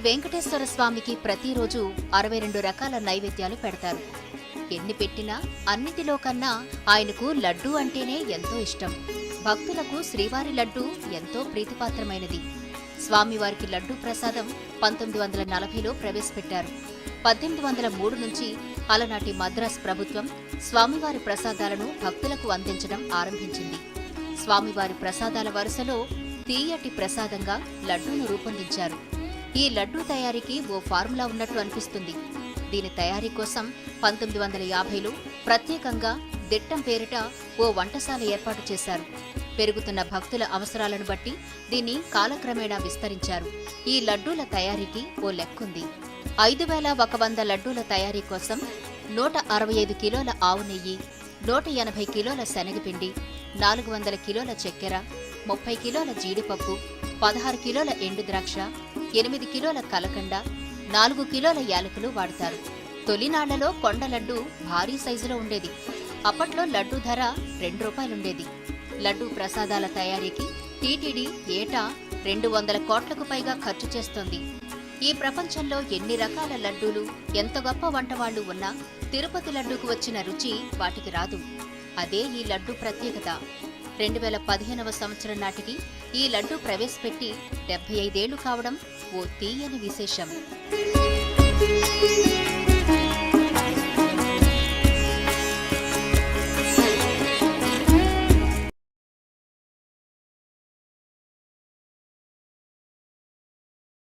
వెంకటేశ్వర స్వామికి ప్రతిరోజు 62 రకాల నైవేద్యాలు పెడతారు. ఎన్ని పెట్టినా అన్నిటిలో కన్నా ఆయనకు లడ్డూ అంటేనే ఎంతో ఇష్టం. భక్తులకు శ్రీవారి లడ్డూ ఎంతో ప్రీతిపాత్రమైనది. స్వామివారికి లడ్డూ ప్రసాదం 1940లో ప్రవేశపెట్టారు. 1803 నుంచి అలనాటి మద్రాస్ ప్రభుత్వం స్వామివారి ప్రసాదాలను భక్తులకు అందించడం ఆరంభించింది. స్వామివారి ప్రసాదాల వరుసలో తీయటి ప్రసాదంగా లడ్డూను రూపొందించారు. ఈ లడ్డూ తయారీకి ఓ ఫార్ములా ఉన్నట్టు అనిపిస్తుంది. దీని తయారీ కోసం 1950లో ప్రత్యేకంగా దిట్టం పేరిట ఓ వంటశాల ఏర్పాటు చేశారు. పెరుగుతున్న భక్తుల అవసరాలను బట్టి దీన్ని కాలక్రమేణా విస్తరించారు. ఈ లడ్డూల తయారీకి ఓ లెక్కుంది. 5100 లడ్డూల తయారీ కోసం 165 కిలోల ఆవు నెయ్యి, 180 కిలోల శనగపిండి, 400 కిలోల చక్కెర, 30 కిలోల జీడిపప్పు, 16 కిలోల ఎండు ద్రాక్ష, 8 కిలోల కలకండ, 4 కిలోల యాలకులు వాడతారు. తొలినాళ్లలో కొండ లడ్డూ భారీ సైజులో ఉండేది. అప్పట్లో లడ్డూ ధర ₹2 లడ్డూ ప్రసాదాల తయారీకి టీటీడీ ఏటా 200 కోట్లకు పైగా ఖర్చు చేస్తోంది. ఈ ప్రపంచంలో ఎన్ని రకాల లడ్డూలు, ఎంత గొప్ప వంటవాళ్లు ఉన్నా తిరుపతి లడ్డూకు వచ్చిన రుచి వాటికి రాదు. అదే ఈ లడ్డూ ప్రత్యేకత. 2015వ సంవత్సరం నాటికి ఈ లడ్డూ ప్రవేశపెట్టి 75 ఏళ్లు కావడం ఓ తీయని విశేషం.